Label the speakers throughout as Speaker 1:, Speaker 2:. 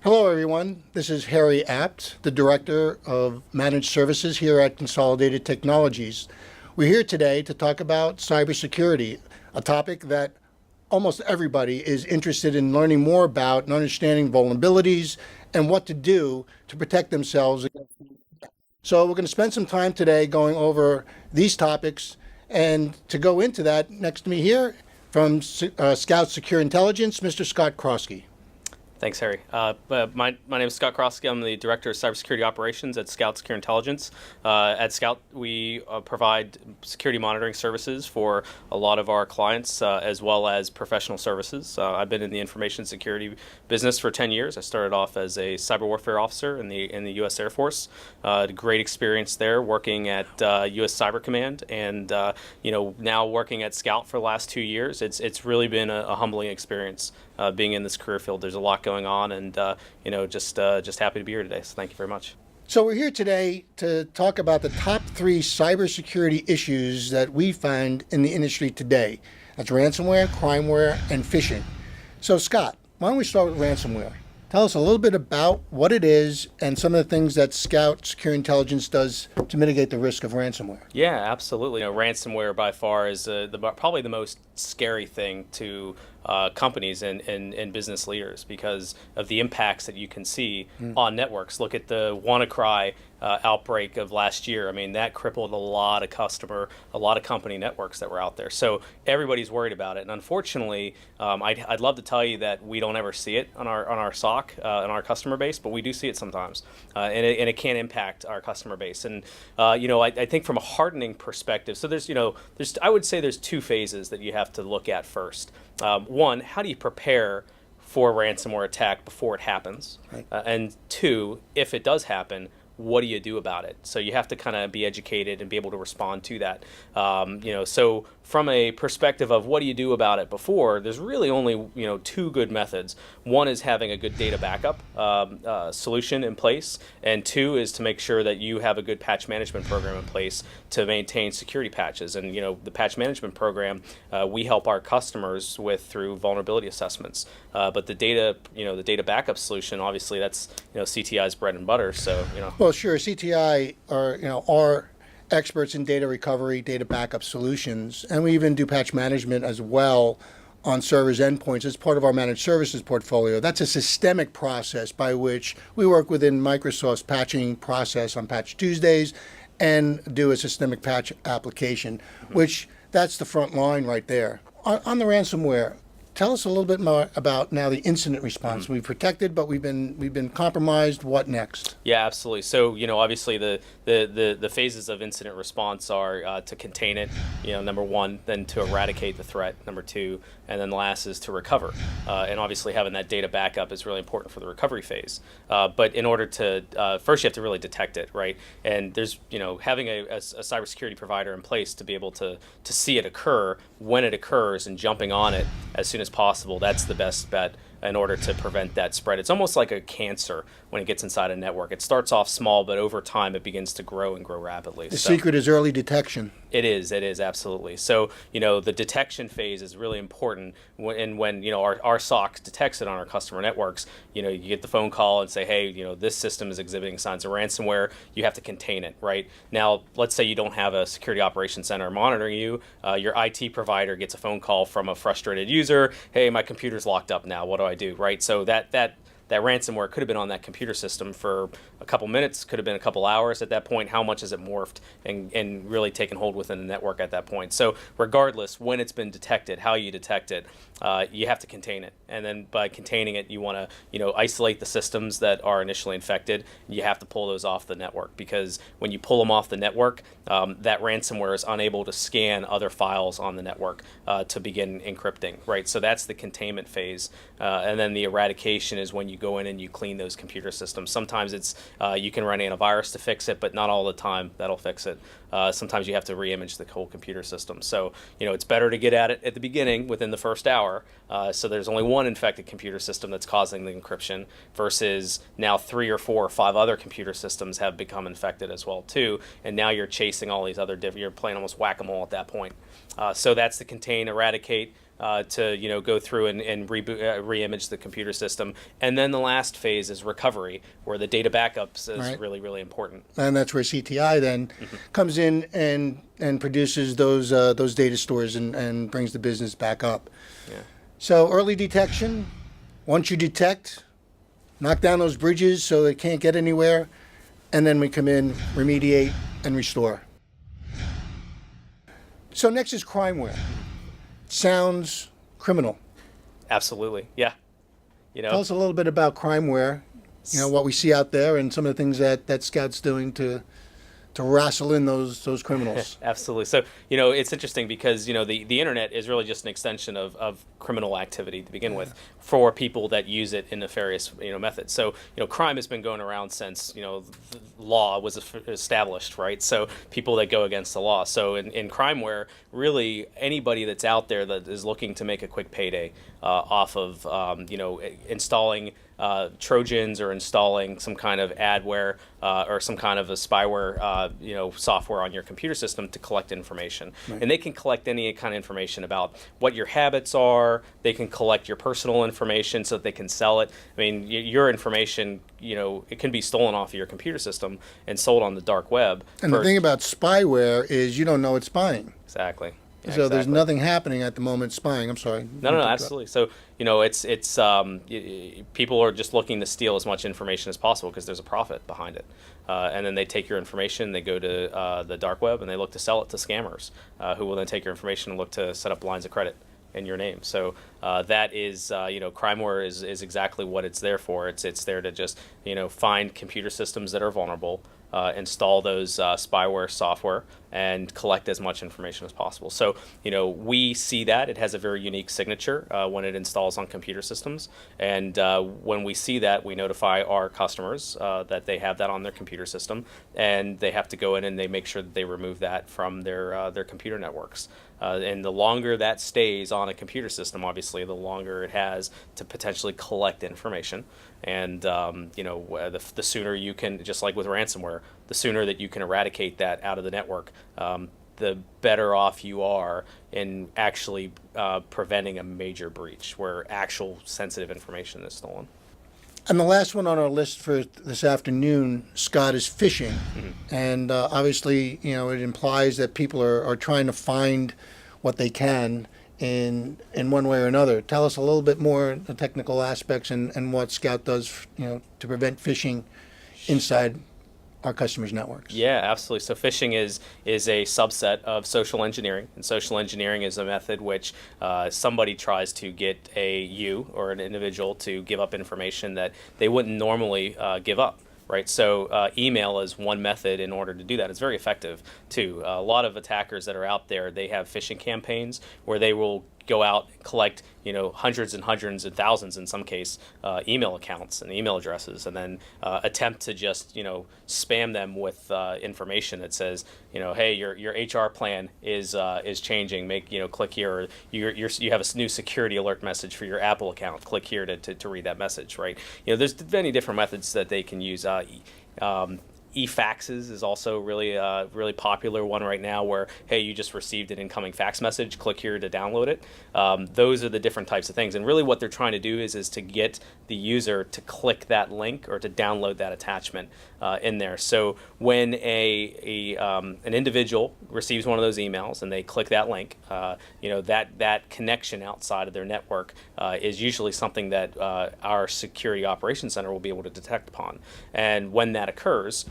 Speaker 1: Hello, everyone. This is Harry Apt, the Director of Managed Services here at Consolidated Technologies. We're here today to talk about cybersecurity, a topic that almost everybody is interested in learning more about and understanding vulnerabilities and what to do to protect themselves. So we're going to spend some time today going over these topics, and to go into that, next to me here from Scout Secure Intelligence, Mr. Scott Krosky.
Speaker 2: Thanks, Harry. My name is Scott Krosky. I'm the Director of Cybersecurity Operations at Scout Secure Intelligence. At Scout, we provide security monitoring services for a lot of our clients, as well as professional services. I've been in the information security business for 10 years. I started off as a cyber warfare officer in the U.S. Air Force. Had a great experience there working at U.S. Cyber Command, and now working at Scout for the last 2 years. It's really been a humbling experience. Being in this career field. There's a lot going on, and just happy to be here today. So thank you very much.
Speaker 1: So we're here today to talk about the top 3 cybersecurity issues that we find in the industry today. That's ransomware, crimeware, and phishing. So Scott, why don't we start with ransomware? Tell us a little bit about what it is and some of the things that Scout Secure Intelligence does to mitigate the risk of ransomware.
Speaker 2: Yeah, absolutely. Ransomware by far is probably the most scary thing to companies and business leaders because of the impacts that you can see on networks. Look at the WannaCry outbreak of last year. I mean, that crippled a lot of company networks that were out there. So everybody's worried about it. And unfortunately, I'd love to tell you that we don't ever see it on our SOC, in our customer base, but we do see it sometimes. And it can impact our customer base. And, I think from a hardening perspective, so I would say there's 2 phases that you have to look at first. One, how do you prepare for a ransomware attack before it happens?
Speaker 1: Right.
Speaker 2: And 2, if it does happen, what do you do about it? So you have to kind of be educated and be able to respond to that. So from a perspective of what do you do about it before, there's really only 2 good methods. One is having a good data backup solution in place, and 2 is to make sure that you have a good patch management program in place to maintain security patches. And the patch management program we help our customers with through vulnerability assessments. But the data backup solution, obviously that's CTI's bread and butter. So
Speaker 1: Well, sure. CTI are experts in data recovery, data backup solutions, and we even do patch management as well on servers endpoints as part of our managed services portfolio. That's a systemic process by which we work within Microsoft's patching process on Patch Tuesdays and do a systemic patch application, which that's the front line right there. On the ransomware, tell us a little bit more about now the incident response. We've protected, but we've been compromised. What next?
Speaker 2: Yeah, absolutely. So obviously the phases of incident response are to contain it, number 1, then to eradicate the threat, number 2, and then the last is to recover. And obviously having that data backup is really important for the recovery phase. But in order to first you have to really detect it, right? And there's having a cybersecurity provider in place to be able to see it occur when it occurs and jumping on it as soon as possible. That's the best bet in order to prevent that spread. It's almost like a cancer when it gets inside a network. It starts off small, but over time it begins to grow and grow rapidly.
Speaker 1: The secret is early detection.
Speaker 2: It is absolutely. So, the detection phase is really important when our SOC detects it on our customer networks. You get the phone call and say, hey, this system is exhibiting signs of ransomware. You have to contain it, right? Now, let's say you don't have a security operations center monitoring you. Your IT provider gets a phone call from a frustrated user. Hey, my computer's locked up now. What do I do, right? So that ransomware could have been on that computer system for a couple minutes, could have been a couple hours at that point. How much has it morphed and really taken hold within the network at that point? So regardless, when it's been detected, how you detect it, you have to contain it. And then by containing it, you want to isolate the systems that are initially infected. You have to pull those off the network, because when you pull them off the network, that ransomware is unable to scan other files on the network to begin encrypting, right? So that's the containment phase. And then the eradication is when you go in and you clean those computer systems. Sometimes it's you can run antivirus to fix it, but not all the time that'll fix it. Sometimes you have to re-image the whole computer system. So it's better to get at it at the beginning within the first hour. So there's only one infected computer system that's causing the encryption, versus now 3 or 4 or 5 other computer systems have become infected as well too. And now you're chasing all these other you're playing almost whack-a-mole at that point. So that's the contain, eradicate. to go through and reboot, re-image the computer system. And then the last phase is recovery, where the data backups is
Speaker 1: Right.
Speaker 2: really, really important.
Speaker 1: And that's where CTI then comes in and produces those data stores and brings the business back up.
Speaker 2: Yeah.
Speaker 1: So early detection, once you detect, knock down those bridges so they can't get anywhere, and then we come in, remediate, and restore. So next is crimeware. Sounds criminal.
Speaker 2: Absolutely. Yeah.
Speaker 1: Tell us a little bit about crimeware, what we see out there and some of the things that Scout's doing to wrestle in those criminals.
Speaker 2: Absolutely. So, it's interesting because, the internet is really just an extension of criminal activity to begin with for people that use it in nefarious, methods. So, crime has been going around since, the law was established, right? So people that go against the law. So in crimeware, really anybody that's out there that is looking to make a quick payday off of, installing Trojans or installing some kind of adware or some kind of a spyware, software on your computer system to collect information. Right. And they can collect any kind of information about what your habits are. They can collect your personal information so that they can sell it. I mean, your information, it can be stolen off of your computer system and sold on the dark web.
Speaker 1: And the thing about spyware is you don't know it's spying.
Speaker 2: Exactly. Yeah,
Speaker 1: so there's nothing happening at the moment spying. I'm sorry.
Speaker 2: No, absolutely. So, it's people are just looking to steal as much information as possible because there's a profit behind it. And then they take your information, they go to the dark web, and they look to sell it to scammers who will then take your information and look to set up lines of credit in your name. So that is, crimeware is exactly what it's there for. It's there to just, find computer systems that are vulnerable, install those spyware software, and collect as much information as possible. So, we see that. It has a very unique signature when it installs on computer systems. And when we see that, we notify our customers that they have that on their computer system, and they have to go in and they make sure that they remove that from their computer networks. And the longer that stays on a computer system, obviously, the longer it has to potentially collect information. And, the sooner you can, just like with ransomware, the sooner that you can eradicate that out of the network, the better off you are in actually preventing a major breach where actual sensitive information is stolen.
Speaker 1: And the last one on our list for this afternoon, Scott, is phishing. Mm-hmm. And obviously, it implies that people are trying to find what they can in one way or another. Tell us a little bit more the technical aspects and what Scout does, to prevent phishing inside our customers' networks.
Speaker 2: Yeah, absolutely. So phishing is a subset of social engineering, and social engineering is a method which somebody tries to get you or an individual to give up information that they wouldn't normally give up. Right, so email is one method in order to do that. It's very effective too. A lot of attackers that are out there, they have phishing campaigns where they will go out and collect, hundreds and hundreds and thousands in some case email accounts and email addresses, and then attempt to just spam them with information that says, hey, your HR plan is changing. Click here, or you have a new security alert message for your Apple account. Click here to read that message. Right? There's many different methods that they can use. E-faxes is also really popular one right now where, hey, you just received an incoming fax message, click here to download it. Those are the different types of things. And really what they're trying to do is to get the user to click that link or to download that attachment in there. So when an individual receives one of those emails and they click that link, that connection outside of their network is usually something that our security operations center will be able to detect upon. And when that occurs,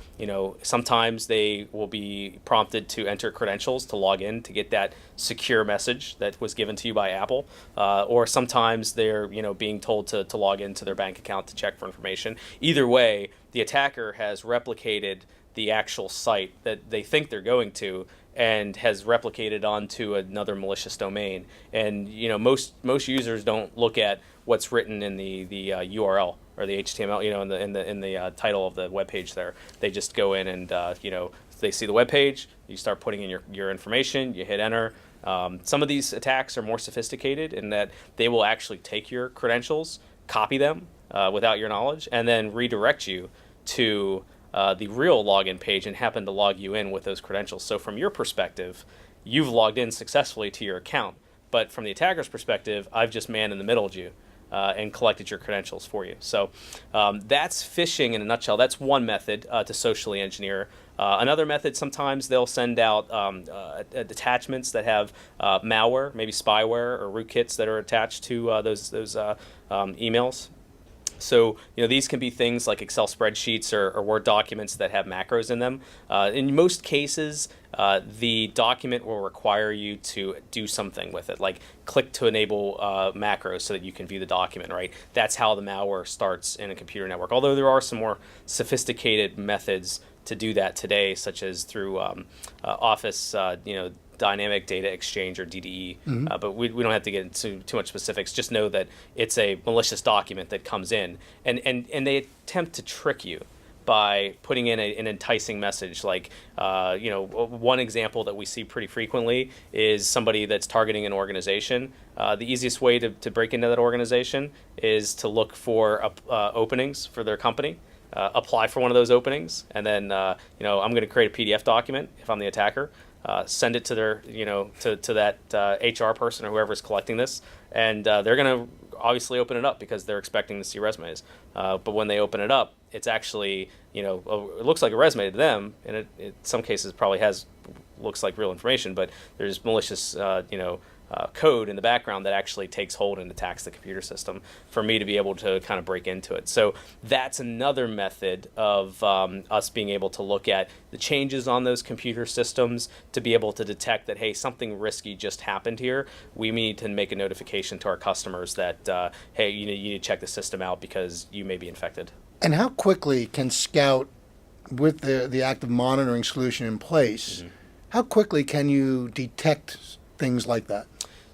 Speaker 2: sometimes they will be prompted to enter credentials to log in to get that secure message that was given to you by Apple, or sometimes they're being told to log into their bank account to check for information. Either way, the attacker has replicated the actual site that they think they're going to and has replicated onto another malicious domain. And most users don't look at what's written in the URL or the HTML, in the title of the web page there. They just go in and they see the web page, you start putting in your information, you hit enter. Some of these attacks are more sophisticated in that they will actually take your credentials, copy them without your knowledge, and then redirect you to the real login page and happen to log you in with those credentials. So from your perspective, you've logged in successfully to your account, But from the attacker's perspective, I've just manned in the middle of you. And collected your credentials for you. So that's phishing in a nutshell. That's one method to socially engineer. Another method, sometimes they'll send out attachments that have malware, maybe spyware or rootkits that are attached to those emails. So, these can be things like Excel spreadsheets or Word documents that have macros in them. In most cases, the document will require you to do something with it, like click to enable macros so that you can view the document, right? That's how the malware starts in a computer network. Although there are some more sophisticated methods to do that today, such as through Office, Dynamic Data Exchange, or DDE, but we don't have to get into too much specifics. Just know that it's a malicious document that comes in, and they attempt to trick you by putting in an enticing message. Like, one example that we see pretty frequently is somebody that's targeting an organization. The easiest way to break into that organization is to look for openings for their company. Apply for one of those openings, and then I'm going to create a PDF document if I'm the attacker. Send it to their, to that HR person or whoever's collecting this, and they're going to obviously open it up because they're expecting to see resumes. But when they open it up, it's actually, it looks like a resume to them, and it in some cases probably looks like real information, but there's malicious, code in the background that actually takes hold and attacks the computer system for me to be able to kind of break into it. So that's another method of us being able to look at the changes on those computer systems to be able to detect that, hey, something risky just happened here. We need to make a notification to our customers that, hey, you need to check the system out because you may be infected.
Speaker 1: And how quickly can Scout, with the active monitoring solution in place, how quickly can you detect things like that?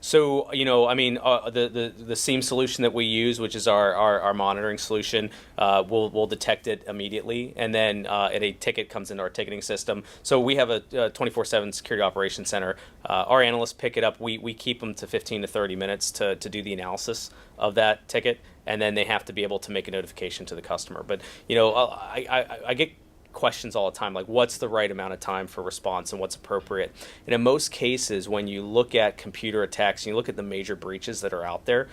Speaker 2: So, the SIEM solution that we use, which is our monitoring solution, will detect it immediately, and then a ticket comes into our ticketing system. So we have a 24/7 security operations center. Our analysts pick it up. We keep them to 15 to 30 minutes to do the analysis of that ticket, and then they have to be able to make a notification to the customer. But, I get questions all the time, like what's the right amount of time for response and what's appropriate. And in most cases, when you look at computer attacks and you look at the major breaches that are out there,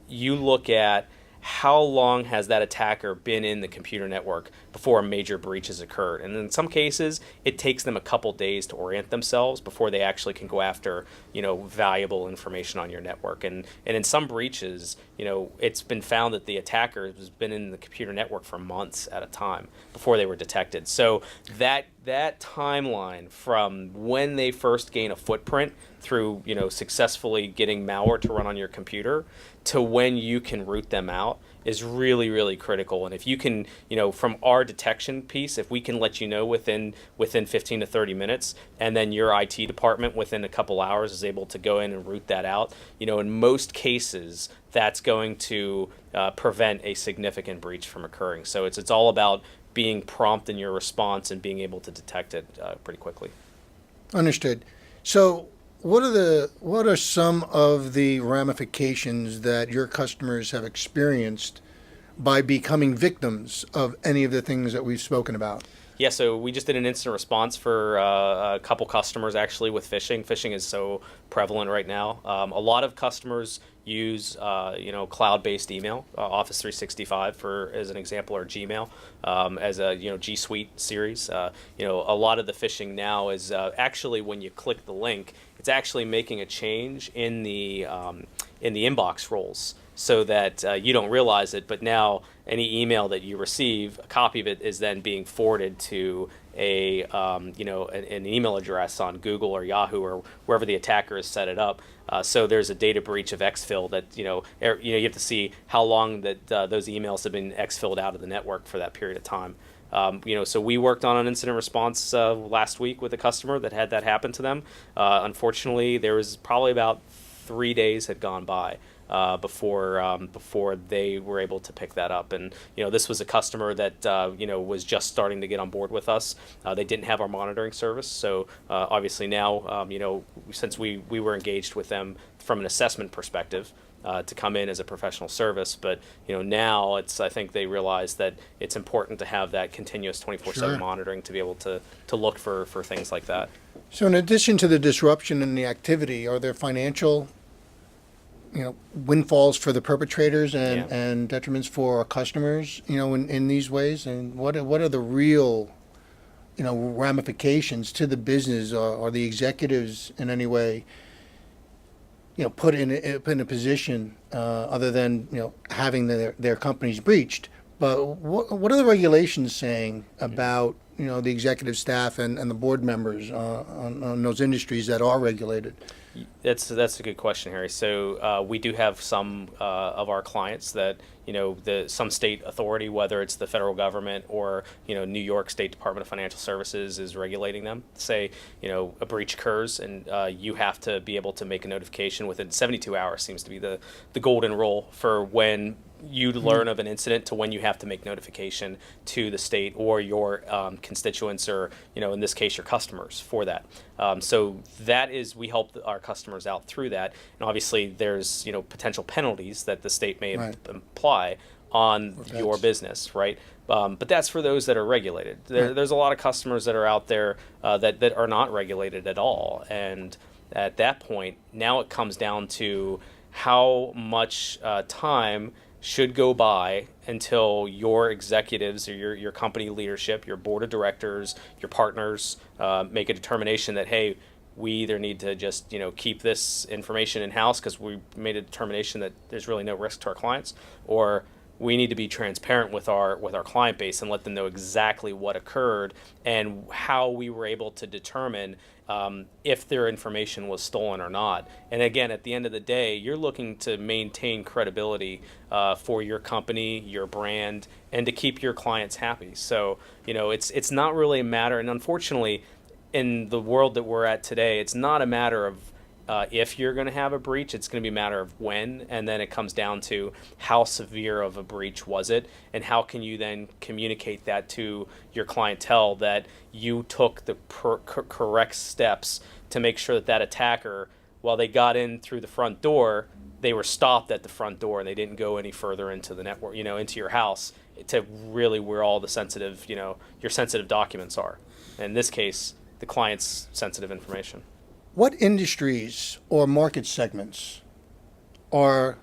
Speaker 2: you look at how long has that attacker been in the computer network before a major breach has occurred. And in some cases, it takes them a couple days to orient themselves before they actually can go after, valuable information on your network. And in some breaches, it's been found that the attacker has been in the computer network for months at a time before they were detected. So that timeline from when they first gain a footprint through, successfully getting malware to run on your computer to when you can root them out is really, really critical. And if you can, from our detection piece, if we can let you know within 15 to 30 minutes, and then your IT department within a couple hours is able to go in and root that out, in most cases, that's going to prevent a significant breach from occurring. So it's all about being prompt in your response and being able to detect it pretty quickly.
Speaker 1: Understood. So what are some of the ramifications that your customers have experienced by becoming victims of any of the things that we've spoken about?
Speaker 2: Yeah, so we just did an instant response for a couple customers actually with phishing. Phishing is so prevalent right now. A lot of customers use cloud-based email, Office 365 as an example, or Gmail as a G Suite series. A lot of the phishing now is actually when you click the link, it's actually making a change in the inbox roles, so that you don't realize it, but now any email that you receive, a copy of it is then being forwarded to an email address on Google or Yahoo or wherever the attacker has set it up. So there's a data breach of exfil that you have to see how long that those emails have been exfilled out of the network for that period of time. So we worked on an incident response last week with a customer that had that happen to them. Unfortunately, there was probably about 3 days had gone by before they were able to pick that up. And this was a customer that was just starting to get on board with us. They didn't have our monitoring service, so obviously now since we were engaged with them from an assessment perspective, to come in as a professional service. But now I think they realize that it's important to have that continuous 24/7
Speaker 1: Sure.
Speaker 2: monitoring to be able to look for things like that.
Speaker 1: So in addition to the disruption in the activity, are there financial, windfalls for the perpetrators and,
Speaker 2: Yeah.
Speaker 1: and detriments for our customers, in these ways? And what are the real, ramifications to the business? Or the executives in any way, put in a position, other than, having their companies breached? But what are the regulations saying about, the executive staff and the board members, on those industries that are regulated?
Speaker 2: That's a good question, Harry. So we do have some of our clients that some state authority, whether it's the federal government or New York State Department of Financial Services, is regulating them. Say a breach occurs and you have to be able to make a notification within 72 hours. Seems to be the golden rule for when you learn of an incident to when you have to make notification to the state or your constituents, or in this case your customers for that. So that is, we help our customers out through that, and obviously there's potential penalties that the state may
Speaker 1: Right.
Speaker 2: apply on
Speaker 1: Well,
Speaker 2: your
Speaker 1: that's-
Speaker 2: business, right? But that's for those that are regulated.
Speaker 1: Right.
Speaker 2: There's a lot of customers that are out there that are not regulated at all, and at that point, now it comes down to how much time should go by until your executives or your company leadership, your board of directors, your partners make a determination that, hey, we either need to just keep this information in house because we made a determination that there's really no risk to our clients, or we need to be transparent with our client base and let them know exactly what occurred and how we were able to determine if their information was stolen or not. And again, at the end of the day, you're looking to maintain credibility for your company, your brand, and to keep your clients happy. So it's not really a matter, and unfortunately, in the world that we're at today, it's not a matter of if you're going to have a breach, it's going to be a matter of when, and then it comes down to how severe of a breach was it, and how can you then communicate that to your clientele that you took the correct steps to make sure that that attacker, while they got in through the front door, they were stopped at the front door and they didn't go any further into the network, into your house, to really where all the sensitive, your sensitive documents are. In this case, the client's sensitive information.
Speaker 1: What industries or market segments are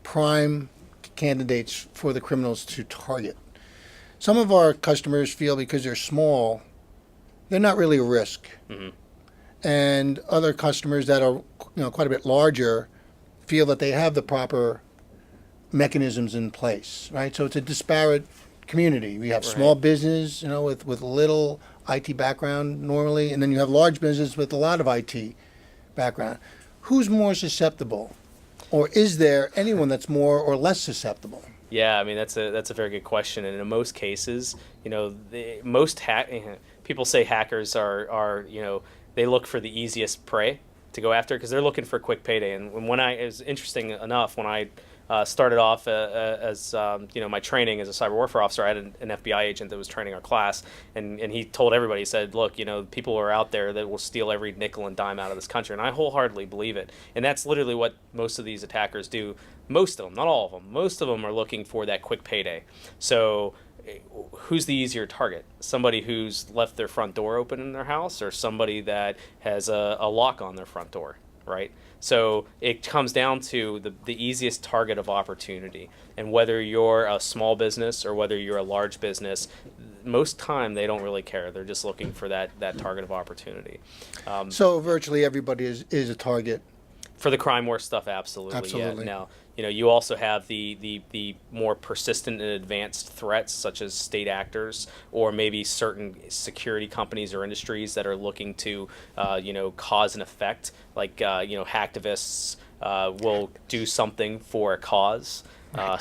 Speaker 1: prime candidates for the criminals to target? Some of our customers feel because they're small, they're not really a risk.
Speaker 2: Mm-hmm.
Speaker 1: And other customers that are quite a bit larger feel that they have the proper mechanisms in place, right? So it's a disparate community. We have small
Speaker 2: Right.
Speaker 1: business, with little IT background normally, and then you have large business with a lot of IT background. Who's more susceptible, or is there anyone that's more or less susceptible?
Speaker 2: Yeah, I mean that's a very good question, and in most cases, people say hackers are they look for the easiest prey to go after because they're looking for a quick payday. And it was interesting enough when I started off as my training as a cyber warfare officer, I had an FBI agent that was training our class, and he told everybody, he said, look, people are out there that will steal every nickel and dime out of this country, and I wholeheartedly believe it. And that's literally what most of these attackers do. Most of them, not all of them, most of them are looking for that quick payday. So who's the easier target? Somebody who's left their front door open in their house, or somebody that has a lock on their front door, right? So it comes down to the easiest target of opportunity. And whether you're a small business or whether you're a large business, most time they don't really care. They're just looking for that target of opportunity.
Speaker 1: So virtually everybody is a target.
Speaker 2: For the crime-ware stuff, absolutely.
Speaker 1: Absolutely.
Speaker 2: Yeah. Now, you also have the more persistent and advanced threats, such as state actors or maybe certain security companies or industries that are looking to, cause an effect. Like, hacktivists will do something for a cause.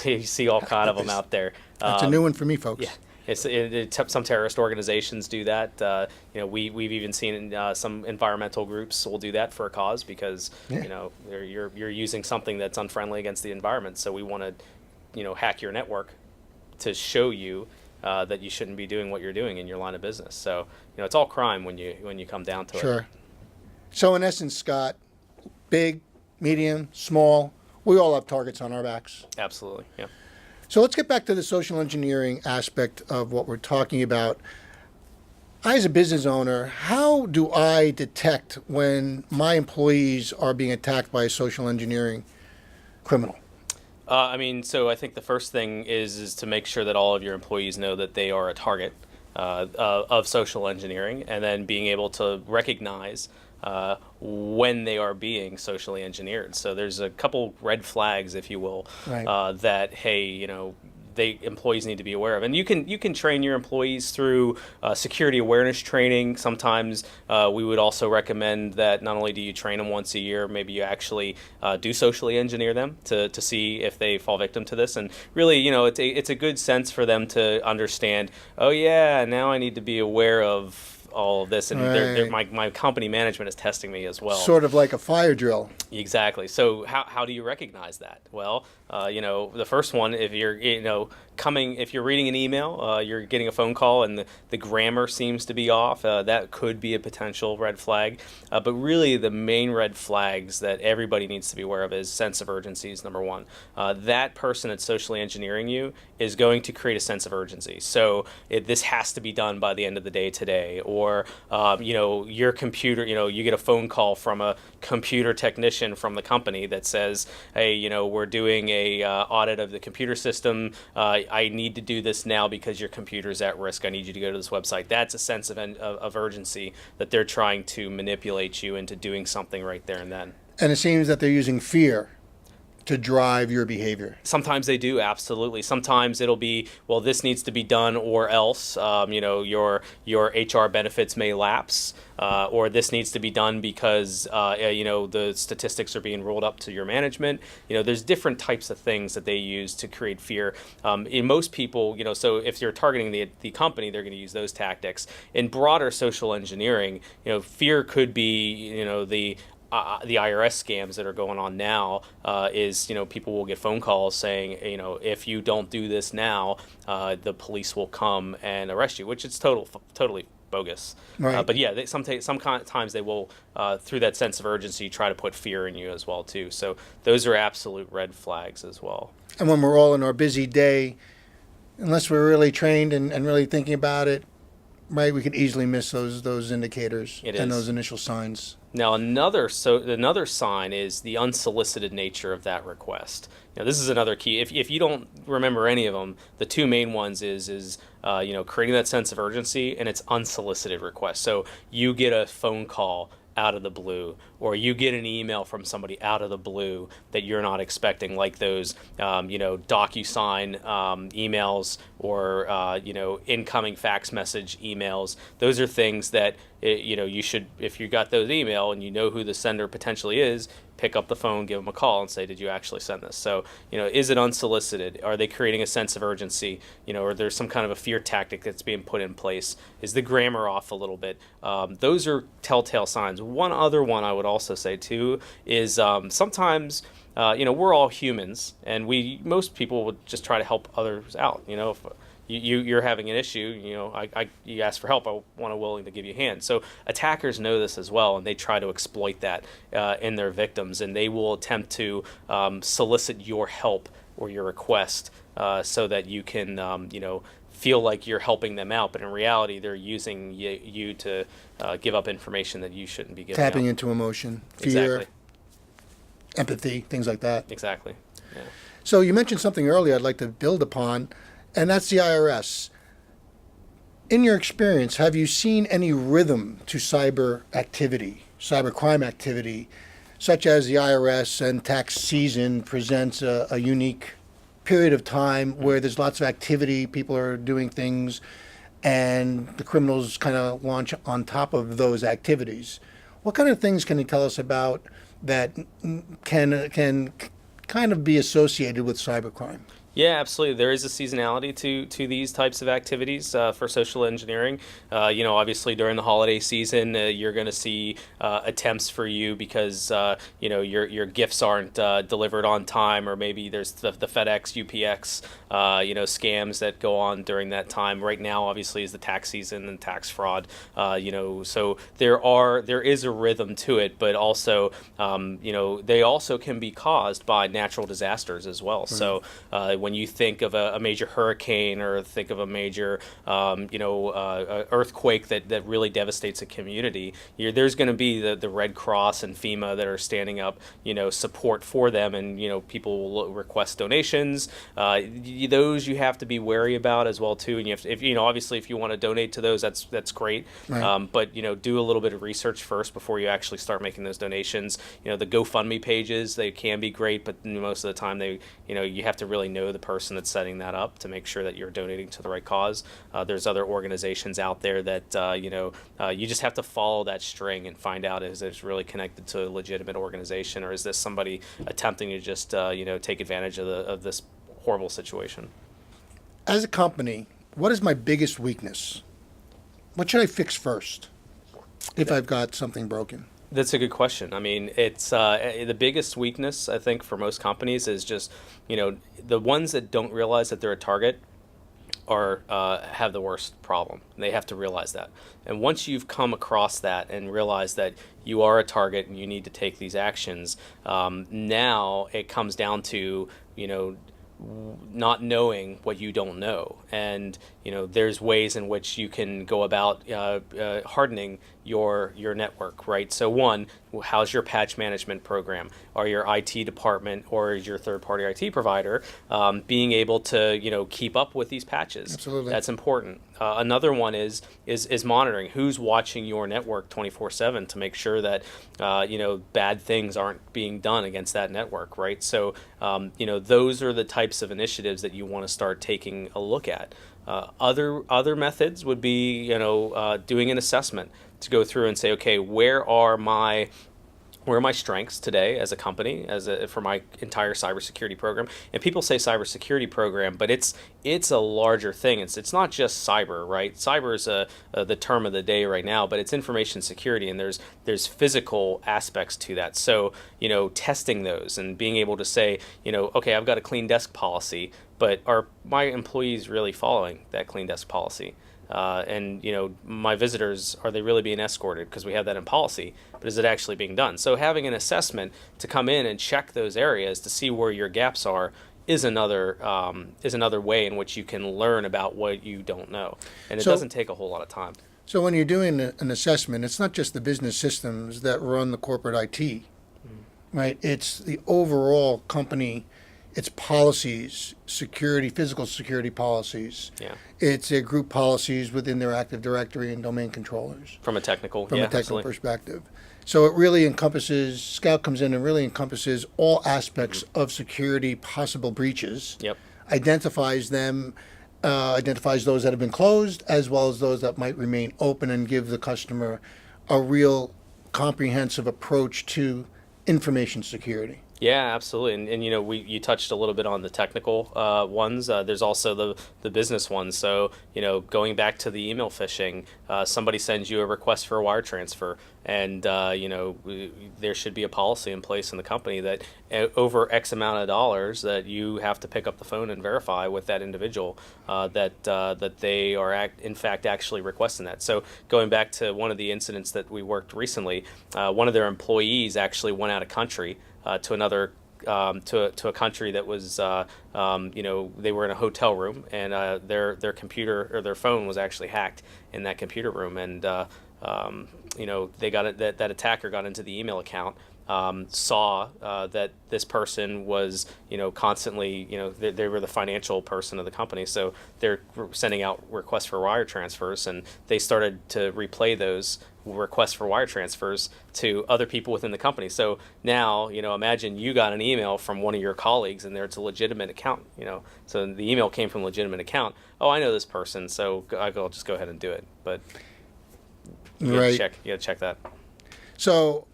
Speaker 2: You see all kind of them out there.
Speaker 1: That's a new one for me, folks.
Speaker 2: Yeah. Some terrorist organizations do that. We've even seen some environmental groups will do that for a cause because you're using something that's unfriendly against the environment. So we want to hack your network to show you that you shouldn't be doing what you're doing in your line of business. So it's all crime when you come down to it.
Speaker 1: Sure. So in essence, Scott, big, medium, small, We all have targets on our backs.
Speaker 2: Absolutely. Yeah.
Speaker 1: So let's get back to the social engineering aspect of what we're talking about. I, as a business owner, how do I detect when my employees are being attacked by a social engineering criminal?
Speaker 2: So I think the first thing is to make sure that all of your employees know that they are a target of social engineering, and then being able to recognize when they are being socially engineered. So there's a couple red flags, if you will,
Speaker 1: Right.
Speaker 2: that hey, employees need to be aware of, and you can train your employees through security awareness training. Sometimes we would also recommend that not only do you train them once a year, maybe you actually do socially engineer them to see if they fall victim to this. And really, it's a good sense for them to understand. Oh yeah, now I need to be aware of all of this, and
Speaker 1: Right.
Speaker 2: my company management is testing me as well.
Speaker 1: Sort of like a fire drill.
Speaker 2: Exactly. So how do you recognize that? Well, the first one, if you're if you're reading an email, you're getting a phone call and the grammar seems to be off, that could be a potential red flag. But really, the main red flags that everybody needs to be aware of is sense of urgency is number one. That person that's socially engineering you is going to create a sense of urgency. So this has to be done by the end of the day today, or your computer, you get a phone call from a computer technician from the company that says, hey, we're doing a audit of the computer system. I need to do this now because your computer's at risk. I need you to go to this website. That's a sense of urgency that they're trying to manipulate you into doing something right there and then.
Speaker 1: And it seems that they're using fear to drive your behavior.
Speaker 2: Sometimes they do, absolutely. Sometimes it'll be, well, this needs to be done, or else, your HR benefits may lapse, or this needs to be done because, the statistics are being rolled up to your management. There's different types of things that they use to create fear. In most people, so if you're targeting the company, they're going to use those tactics. In broader social engineering, fear could be, the IRS scams that are going on now is, people will get phone calls saying, if you don't do this now, the police will come and arrest you, which is totally bogus.
Speaker 1: Right.
Speaker 2: But yeah, sometimes they will, through that sense of urgency, try to put fear in you as well too. So those are absolute red flags as well.
Speaker 1: And when we're all in our busy day, unless we're really trained and really thinking about it, right, we could easily miss those indicators
Speaker 2: It
Speaker 1: and
Speaker 2: is.
Speaker 1: those initial signs.
Speaker 2: Now, another sign is the unsolicited nature of that request. Now, this is another key. If you don't remember any of them, the two main ones is creating that sense of urgency, and it's unsolicited requests. So you get a phone call out of the blue, or you get an email from somebody out of the blue that you're not expecting, like those DocuSign emails, or incoming fax message emails. Those are things that you should, if you got those email and you know who the sender potentially is, pick up the phone, give them a call, and say, did you actually send this? So, is it unsolicited? Are they creating a sense of urgency? Or there's some kind of a fear tactic that's being put in place? Is the grammar off a little bit? Those are telltale signs. One other one I would also say too is sometimes we're all humans, and most people would just try to help others out. If you're having an issue, you ask for help, I want to willing to give you a hand. So attackers know this as well, and they try to exploit that in their victims, and they will attempt to solicit your help or your request so that you can feel like you're helping them out, but in reality they're using you to give up information that you shouldn't be giving
Speaker 1: Tapping
Speaker 2: out.
Speaker 1: into emotion, fear,
Speaker 2: Exactly.
Speaker 1: empathy, things like that.
Speaker 2: Exactly. Yeah.
Speaker 1: So you mentioned something earlier I'd like to build upon, and that's the IRS. In your experience, have you seen any rhythm to cyber activity, cyber crime activity, such as the IRS and tax season presents a unique period of time where there's lots of activity, people are doing things, and the criminals kind of launch on top of those activities? What kind of things can you tell us about that can kind of be associated with cybercrime?
Speaker 2: Yeah, absolutely. There is a seasonality to these types of activities for social engineering. Obviously during the holiday season, you're going to see attempts for you because your gifts aren't delivered on time, or maybe there's the FedEx, UPX, scams that go on during that time. Right now, obviously, is the tax season and tax fraud. So there is a rhythm to it, but also they also can be caused by natural disasters as well. So when you think of a major hurricane, or think of a major earthquake that really devastates a community, there's going to be the Red Cross and FEMA that are standing up support for them, and people will request donations. Those you have to be wary about as well too, and you have to, if obviously if you want to donate to those, that's great.
Speaker 1: Right.
Speaker 2: But do a little bit of research first before you actually start making those donations. The GoFundMe pages, they can be great, but most of the time you have to really know the person that's setting that up to make sure that you're donating to the right cause. There's other organizations out there that you just have to follow that string and find out, is it really connected to a legitimate organization, or is this somebody attempting to just take advantage of this horrible situation.
Speaker 1: As a company, what is my biggest weakness? What should I fix first if I've got something broken?
Speaker 2: That's a good question. I mean, it's the biggest weakness, I think, for most companies is just, the ones that don't realize that they're a target are have the worst problem. They have to realize that. And once you've come across that and realize that you are a target and you need to take these actions, now it comes down to, not knowing what you don't know. And there's ways in which you can go about hardening your network, right? So one, how's your patch management program? Are your IT department or your third-party IT provider being able to keep up with these patches?
Speaker 1: Absolutely.
Speaker 2: That's important. Another one is monitoring who's watching your network 24/7 to make sure that bad things aren't being done against that network, right? So those are the types of initiatives that you want to start taking a look at. Other methods would be doing an assessment to go through and say, okay, where are my strengths today as a company, for my entire cybersecurity program? And people say cybersecurity program, but it's a larger thing. It's not just cyber, right? Cyber is the term of the day right now, but it's information security, and there's physical aspects to that. So testing those and being able to say, okay, I've got a clean desk policy, but are my employees really following that clean desk policy? And my visitors, are they really being escorted? Because we have that in policy, but is it actually being done? So having an assessment to come in and check those areas to see where your gaps are is another way in which you can learn about what you don't know, and it doesn't take a whole lot of time.
Speaker 1: So when you're doing an assessment, it's not just the business systems that run the corporate IT, right? It's the overall company. It's policies, security, physical security policies.
Speaker 2: Yeah.
Speaker 1: It's their group policies within their Active Directory and domain controllers.
Speaker 2: From a technical
Speaker 1: Absolutely. Perspective. So it really encompasses, Scout comes in and really encompasses all aspects of security, possible breaches.
Speaker 2: Yep.
Speaker 1: Identifies them, identifies those that have been closed, as well as those that might remain open, and give the customer a real comprehensive approach to information security.
Speaker 2: Yeah, absolutely, and you touched a little bit on the technical ones. There's also the business ones. So going back to the email phishing, somebody sends you a request for a wire transfer, and there should be a policy in place in the company that over X amount of dollars that you have to pick up the phone and verify with that individual that they are in fact actually requesting that. So going back to one of the incidents that we worked recently, one of their employees actually went out of country. To another to a country that was they were in a hotel room, and their computer or their phone was actually hacked in that computer room, and they got it, that attacker got into the email account, saw that this person was constantly they were the financial person of the company, so they're sending out requests for wire transfers, and they started to replay those requests for wire transfers to other people within the company. So now imagine you got an email from one of your colleagues, and it's a legitimate account, so the email came from a legitimate account. Oh, I know this person, so I'll just go ahead and do it. But you gotta check that.
Speaker 1: So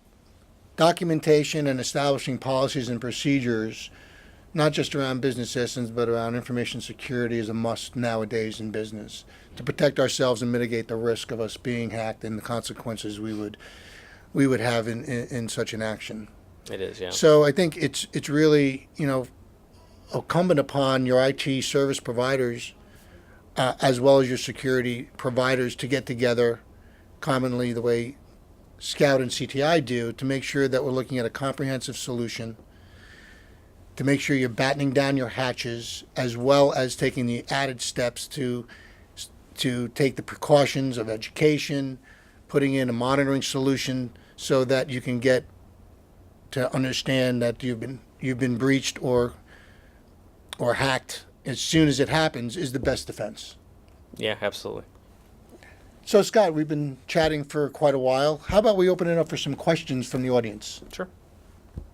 Speaker 1: documentation and establishing policies and procedures not just around business systems, but around information security is a must nowadays in business to protect ourselves and mitigate the risk of us being hacked and the consequences we would have in such an action.
Speaker 2: It is, yeah.
Speaker 1: So I think it's really, incumbent upon your IT service providers as well as your security providers to get together commonly the way Scout and CTI do to make sure that we're looking at a comprehensive solution, to make sure you're battening down your hatches as well as taking the added steps to take the precautions of education, putting in a monitoring solution so that you can get to understand that you've been breached or hacked as soon as it happens is the best defense.
Speaker 2: Yeah, absolutely.
Speaker 1: So Scott, we've been chatting for quite a while. How about we open it up for some questions from the audience?
Speaker 2: Sure.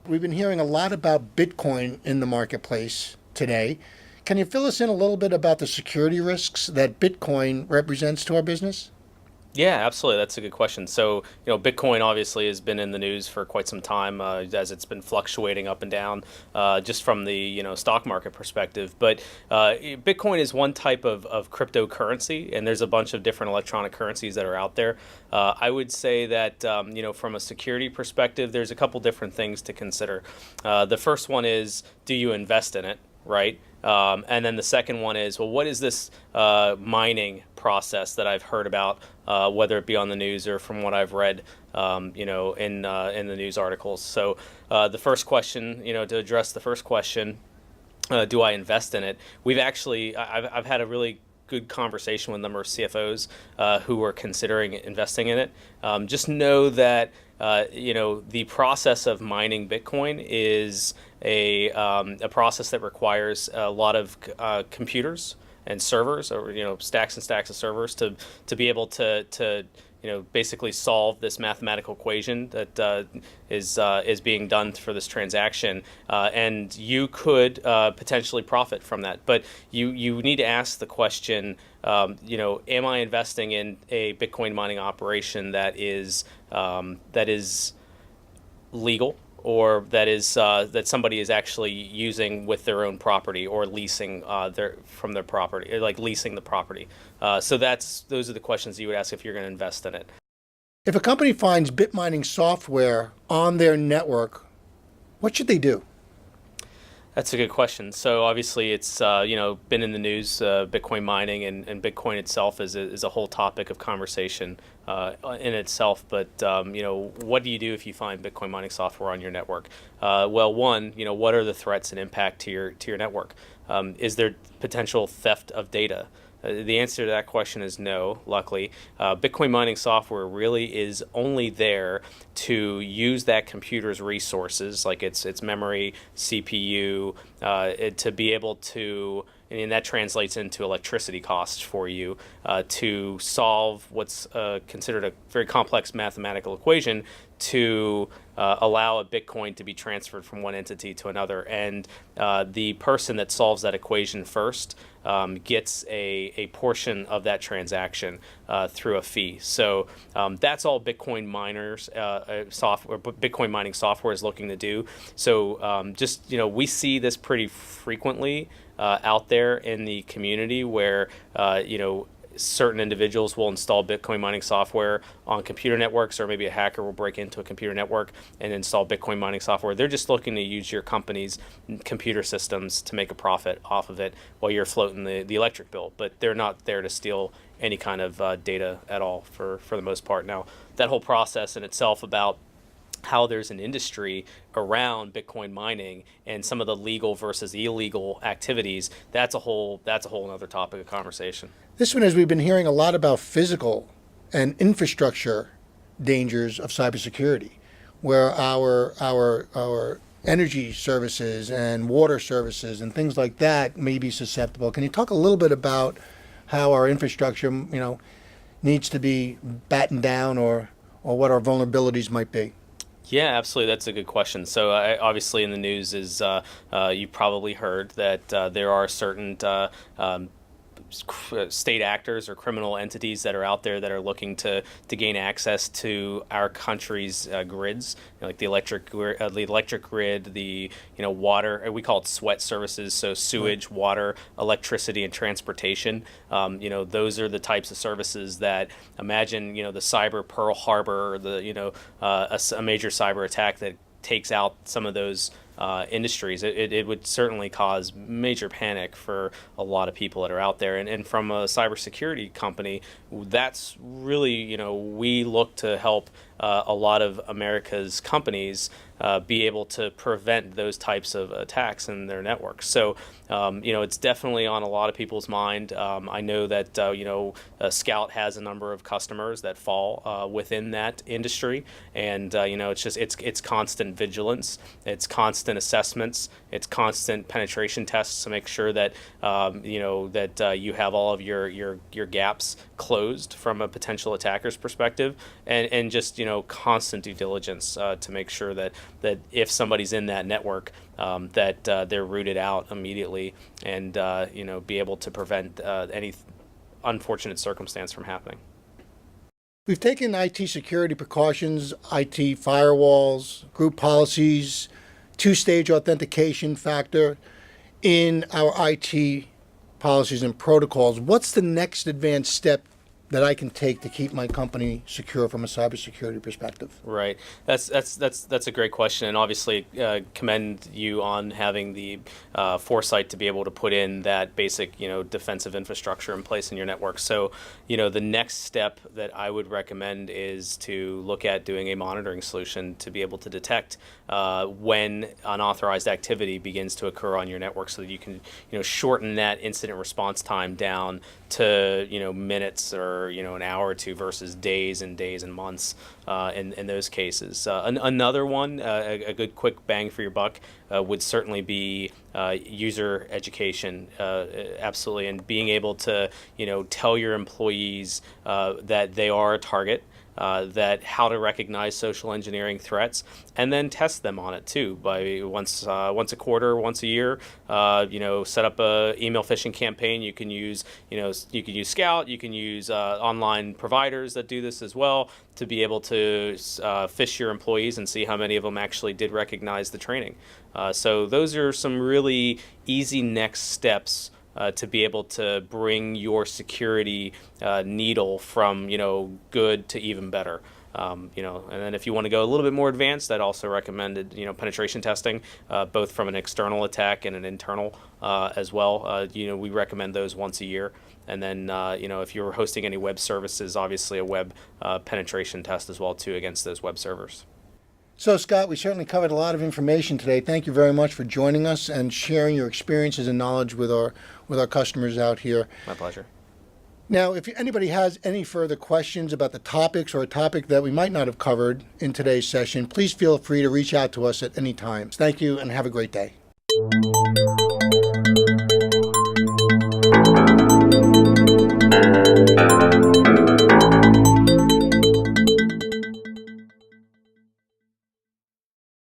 Speaker 1: We've been hearing a lot about Bitcoin in the marketplace today. Can you fill us in a little bit about the security risks that Bitcoin represents to our business?
Speaker 2: Yeah, absolutely. That's a good question. So, Bitcoin obviously has been in the news for quite some time as it's been fluctuating up and down just from the, stock market perspective. But Bitcoin is one type of cryptocurrency, and there's a bunch of different electronic currencies that are out there. I would say that, from a security perspective, there's a couple different things to consider. The first one is, do you invest in it, right? And then the second one is, well, what is this mining process that I've heard about, whether it be on the news or from what I've read, in the news articles. So the first question, to address the first question, do I invest in it? I've had a really good conversation with a number of CFOs who are considering investing in it. Just know that the process of mining Bitcoin is a process that requires a lot of computers and servers, or stacks and stacks of servers to be able to basically solve this mathematical equation that is being done for this transaction, and you could potentially profit from that. But you need to ask the question, am I investing in a Bitcoin mining operation that is legal, or that somebody is actually using with their own property or leasing from their property, like leasing the property. So those are the questions you would ask if you're going to invest in it.
Speaker 1: If a company finds bit mining software on their network, what should they do?
Speaker 2: That's a good question. So obviously it's been in the news, Bitcoin mining and Bitcoin itself is a whole topic of conversation in itself. But what do you do if you find Bitcoin mining software on your network? Well, one, what are the threats and impact to your network? Is there potential theft of data? The answer to that question is no, luckily. Bitcoin mining software really is only there to use that computer's resources, like its memory, CPU, to be able to, and that translates into electricity costs for you, to solve what's considered a very complex mathematical equation to allow a Bitcoin to be transferred from one entity to another. And the person that solves that equation first gets a portion of that transaction through a fee. So that's all Bitcoin miners software, Bitcoin mining software is looking to do. So we see this pretty frequently out there in the community where certain individuals will install Bitcoin mining software on computer networks, or maybe a hacker will break into a computer network and install Bitcoin mining software. They're just looking to use your company's computer systems to make a profit off of it while you're floating the electric bill, but they're not there to steal any kind of data at all for the most part. Now, that whole process in itself about how there's an industry around Bitcoin mining and some of the legal versus illegal activities, that's a whole other topic of conversation.
Speaker 1: This one is, we've been hearing a lot about physical and infrastructure dangers of cybersecurity, where our energy services and water services and things like that may be susceptible. Can you talk a little bit about how our infrastructure, needs to be battened down, or what our vulnerabilities might be?
Speaker 2: Yeah, absolutely. That's a good question. So obviously in the news is you probably heard that there are certain state actors or criminal entities that are out there that are looking to gain access to our country's grids, like the electric grid, the water. We call it SWET services, so sewage, water, electricity, and transportation. Those are the types of services that, imagine the cyber Pearl Harbor, or the a major cyber attack that takes out some of those industries. It would certainly cause major panic for a lot of people that are out there. And from a cybersecurity company, that's really, we look to help a lot of America's companies be able to prevent those types of attacks in their networks. So, it's definitely on a lot of people's mind. I know that, Scout has a number of customers that fall within that industry. And, it's constant vigilance. It's constant assessments. It's constant penetration tests to make sure that, you have all of your gaps closed from a potential attacker's perspective, and just, constant due diligence to make sure that if somebody's in that network, that they're rooted out immediately, and be able to prevent any unfortunate circumstance from happening.
Speaker 1: We've taken IT security precautions, IT firewalls, group policies, two-stage authentication factor in our IT policies and protocols. What's the next advanced step that I can take to keep my company secure from a cybersecurity perspective?
Speaker 2: Right. That's a great question, and obviously commend you on having the foresight to be able to put in that basic, defensive infrastructure in place in your network. So, the next step that I would recommend is to look at doing a monitoring solution to be able to detect when unauthorized activity begins to occur on your network, so that you can, shorten that incident response time down to, minutes or, an hour or two versus days and months in those cases. Another one, a good quick bang for your buck, would certainly be user education, absolutely, and being able to, tell your employees that they are a target, that how to recognize social engineering threats, and then test them on it too, by once a quarter, once a year. Set up a email phishing campaign. You can use Scout. You can use online providers that do this as well, to be able to phish your employees and see how many of them actually did recognize the training. So those are some really easy next steps to be able to bring your security needle from good to even better. And then if you want to go a little bit more advanced, I'd also recommended penetration testing, both from an external attack and an internal as well. We recommend those once a year. And then if you're hosting any web services, obviously a web penetration test as well too against those web servers.
Speaker 1: So, Scott, we certainly covered a lot of information today. Thank you very much for joining us and sharing your experiences and knowledge with our customers out here.
Speaker 2: My pleasure.
Speaker 1: Now, if anybody has any further questions about the topics or a topic that we might not have covered in today's session, please feel free to reach out to us at any time. Thank you and have a great day.